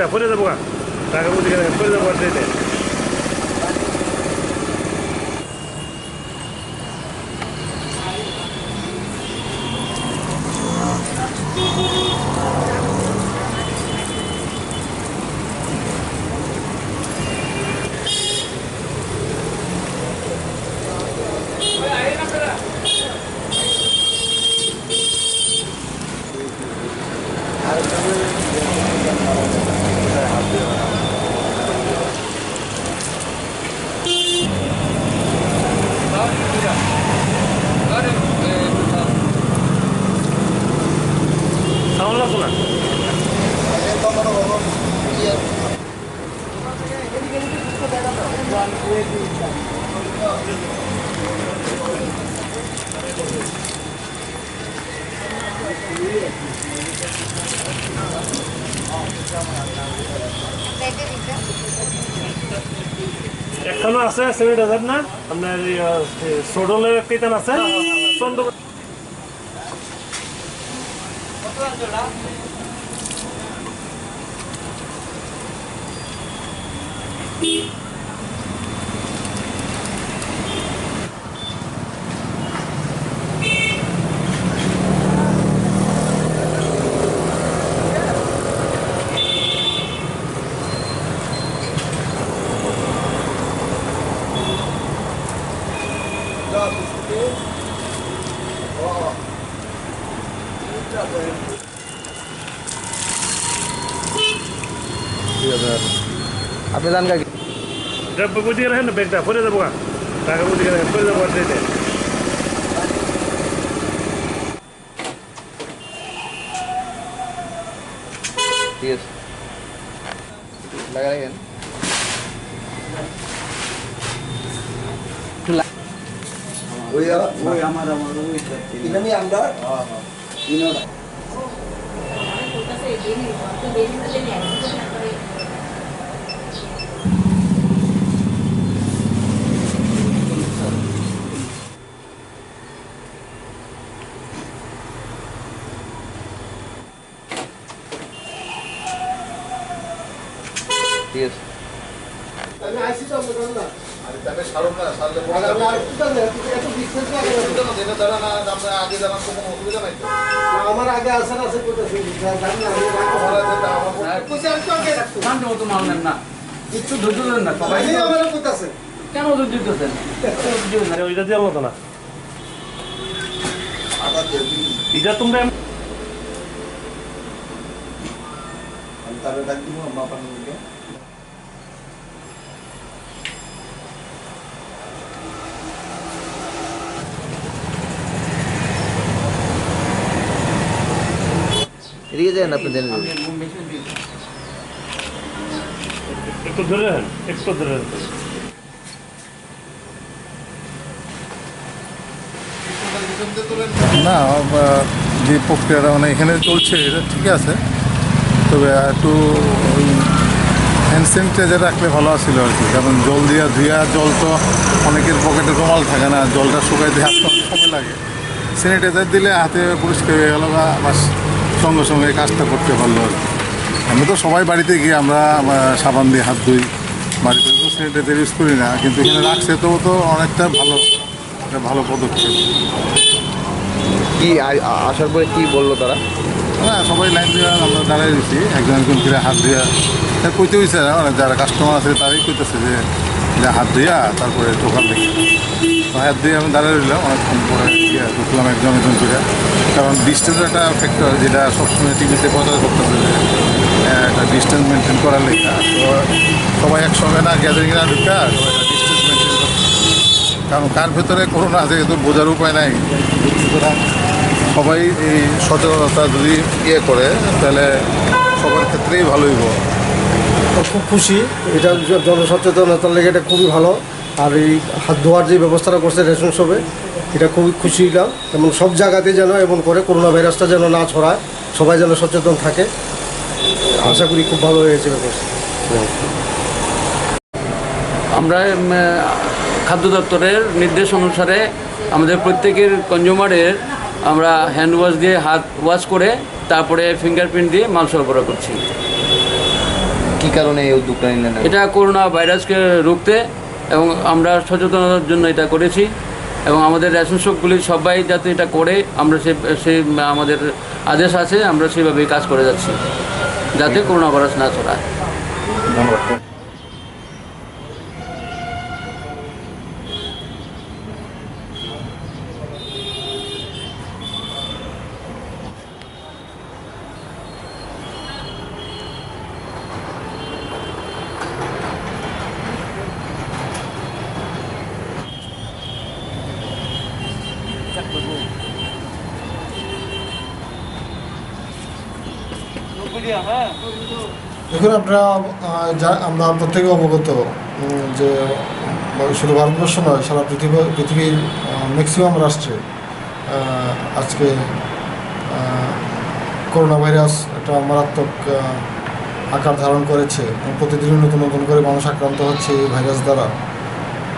ব্যাগটা পরে যাবো টাকা বুঝে গেলে পরে যাবো ট্রেনে। সাউন্ড লাগতো না। এখনো আছে 7000 না আপনার সোডলের কেতন আছে চন্দ্র আপনি জান কাকি বুঝে গেলেন ব্যাগটা পরে যাবো টাকা বুঝে গেলে পরে যাবো ট্রেনে। ঠিক আছে লাগা রাখেন ini anda ini ঠিক আছে আমি আইসি তো আমরা আরে তাকে সারো না সারলে পড়ে যাবে এত বিশ্বাস না যেটা দাঁড়া না আমরা আগে জানার তো কোনো অসুবিধা নাই তো আমার আগে আসার আছে কোথায় জানি না আমরা যেটা আমার কইছে আমি তো আগে রাখতো শান্ত মতো মানলেন না, একটু ধৈর্য ধরেন না। সবাই আমি আমার কইতাছে কেন ধৈর্য দিতেছেন? আরে ওইটা দিয়ে মতো না আবার এটা তোমরা আমি তাহলে ডাক দিব বাপার মুখে এদিকে যান আপনি জেনে যাবেন একটু ধরে রাখেন একটু ধরে রাখেন। না যে প্রক্রিয়াটা মানে এখানে চলছে এটা ঠিক আছে, তবে একটু হ্যান্ড স্যানিটাইজার রাখলে ভালো ছিল আর কি, কারণ জল দিয়া ধুয়া জল তো অনেকের পকেটে রুমাল থাকে না, জলটা শুকাইতে হাতে অনেক সময় লাগে। স্যানিটাইজার দিলে হাতে পরিষ্কার হয়ে গেল বা বাস সঙ্গে সঙ্গে কাজটা করতে পারলো আর কি। আমি তো সবাই বাড়িতে গিয়ে আমরা সাবান দিয়ে হাত ধুই, বাড়িতে তো স্যানিটাইজার ইউজ করি না, কিন্তু এখানে রাখছে তো অনেকটা ভালো, একটা ভালো পদক্ষেপ। কি আসার পরে কি বললো তারা? হ্যাঁ সবাই লাইন দিয়ে আমরা দাঁড়াই দিচ্ছি, একজন একজন করে হাত ধুয়া কইতে হয়েছে না, মানে যারা কাস্টমার আছে তারাই কইতেছে যে হাত ধুয়া তারপরে ঢোকার লেগে, তো হাত দিয়ে আমি দাঁড়িয়ে রইলাম অনেকক্ষণ পরে গিয়ে ঢুকলাম একজন একজন করে, কারণ ডিস্টেন্সের একটা ফ্যাক্টর যেটা সবসময় টিভিতে কথা করতেছে যে একটা ডিস্টেন্স মেনটেন করার লেগে, তো সবাই একসঙ্গে না গ্যাদারিং না ঢুকা সবাই একটা ডিস্টেন্স মেনটেন করতে, কারণ কার ভেতরে করোনা আছে তো বোঝার উপায় নাই। সুতরাং সবাই এই সচেতনতা যদি করে তাহলে সবার ক্ষেত্রেই ভালোই হবে। খুব খুশি, এটা জনসচেতনতার লেগে এটা খুবই ভালো। আর এই হাত ধোয়ার যে ব্যবস্থাটা করছে রেশন শপে, এটা খুবই খুশি হলাম, এবং সব জায়গাতে যেন এমন করে করোনা ভাইরাসটা যেন না ছড়ায়, সবাই যেন সচেতন থাকে, আশা করি খুব ভালো হয়েছে ব্যবস্থা। আমরা খাদ্য দপ্তরের নির্দেশ অনুসারে আমাদের প্রত্যেকের কনজিউমারের আমরা হ্যান্ড ওয়াশ দিয়ে হাত ওয়াশ করে তারপরে ফিঙ্গারপ্রিন্ট দিয়ে মাল সরবরাহ করছি। কি কারণে এই উদ্যোগটা নিলেন? এটা করোনা ভাইরাসকে রুখতে এবং আমরা সচেতনতার জন্য এটা করেছি এবং আমাদের রেশন শপগুলি সবাই যাতে এটা করে আমরা সেই আমাদের আদেশ আছে, আমরা সেভাবেই কাজ করে যাচ্ছি যাতে করোনা ভাইরাস না ছড়ায়। ধন্যবাদ। দেখুন আপনারা আমরা প্রত্যেকে অবগত যে শুধু ভারতবর্ষ নয়, সারা পৃথিবীর ম্যাক্সিমাম রাষ্ট্রে আজকে করোনা ভাইরাস একটা মারাত্মক আকার ধারণ করেছে এবং প্রতিদিন নতুন নতুন করে মানুষ আক্রান্ত হচ্ছে এই ভাইরাস দ্বারা।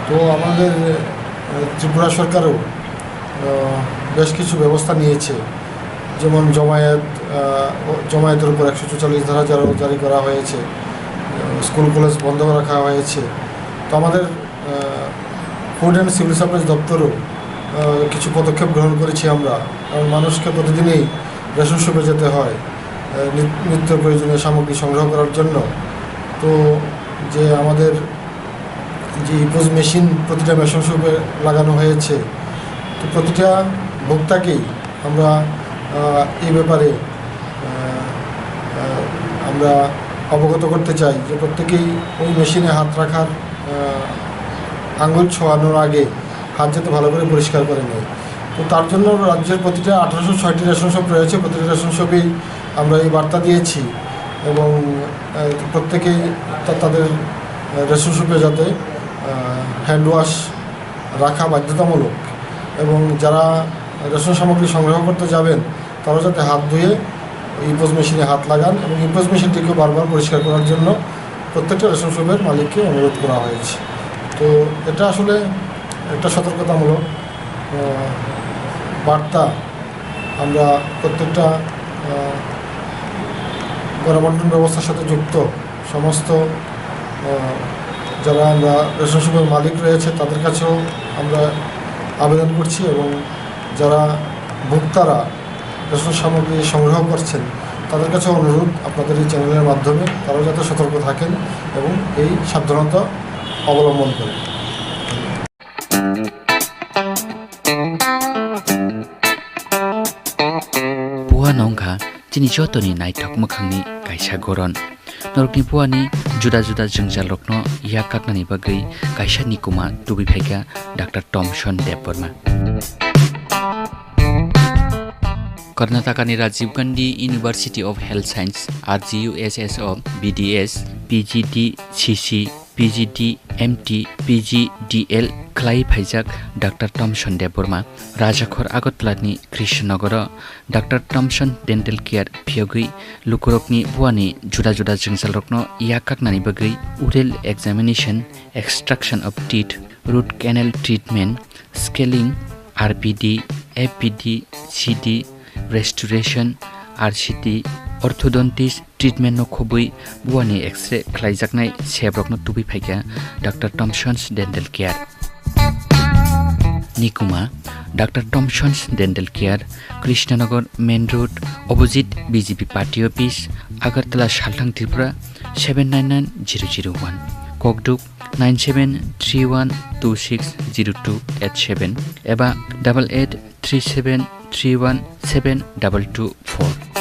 তো আমাদের ত্রিপুরা সরকারও বেশ কিছু ব্যবস্থা নিয়েছে, যেমন জমায়েতের উপর 144 ধারা জারি করা হয়েছে, স্কুল কলেজ বন্ধ রাখা হয়েছে। তো আমাদের ফুড অ্যান্ড সিভিল সাপ্লাইজ দপ্তরও কিছু পদক্ষেপ গ্রহণ করেছি আমরা, কারণ মানুষকে প্রতিদিনই রেশন শপে যেতে হয় নিত্য প্রয়োজনীয় সামগ্রী সংগ্রহ করার জন্য। তো যে আমাদের যে ইপোজ মেশিন প্রতিটা রেশন শপে লাগানো হয়েছে, তো প্রতিটা ভোক্তাকেই আমরা এই ব্যাপারে আমরা অবগত করতে চাই যে প্রত্যেকেই ওই মেশিনে হাত রাখার আঙুল ছোঁয়ানোর আগে হাত যাতে ভালো করে পরিষ্কার করে নেয়। তো তার জন্য রাজ্যের প্রতিটা 1806টি রেশন শপ রয়েছে, প্রতিটা রেশন শপেই আমরা এই বার্তা দিয়েছি এবং প্রত্যেকেই তাদের রেশন শপে যাতে হ্যান্ড ওয়াশ রাখা বাধ্যতামূলক এবং যারা রেশন সামগ্রী সংগ্রহ করতে যাবেন তারা যাতে হাত ধুয়ে ইপোজ মেশিনে হাত লাগান এবং ইপোজ মেশিনটিকে বারবার পরিষ্কার করার জন্য প্রত্যেকটা রেশন শপের মালিককে অনুরোধ করা হয়েছে। তো এটা আসলে একটা সতর্কতামূলক বার্তা আমরা প্রত্যেকটা গণবন্টন ব্যবস্থার সাথে যুক্ত সমস্ত যারা আমরা রেশন শপের মালিক রয়েছে তাদের কাছেও আমরা আবেদন করছি এবং যারা ভোক্তারা রেশন সামগ্রী সংগ্রহ করছেন তাদের কাছে অনুরোধ আপনাদের এই চ্যানেলের মাধ্যমে তারাও যাতে সতর্ক থাকেন এবং এই সাবধানতা অবলম্বন করেন। Puha nongkha chini jotoni naitok mokhangni kaisa goron norokni puani juda juda jengjal rokno ya kaknani bagai kaisa nikuma tubi phaika Dr. Thomson Deborma. Karnataka ni Rajiv Gandhi University of Health Science RGUSSO BDS PGD CC PGD MT PGDL Klai Phaijak Dr. Thomson Deborma Rajakhor Agotlani Krishnagor Dr. Thomson Dental Care Phiogui Lukurokni Buani Juda Juda Jengsil Rokno Yakaknani Bagai Oral Examination Extraction of Teeth Root Canal Treatment Scaling RPD FPD CD Restoration RCT Orthodontist Treatment no khobui buani X-ray khlaijaknai sebrokno tubi phaika Dr. Thomson's Dental Care Nikuma Dr. Thomson's Dental Care Krishnanagar Main Road opposite BJP Party Office Agartala Shalthang Tripura 799001 Kokduk 9731260287 eba 8837317224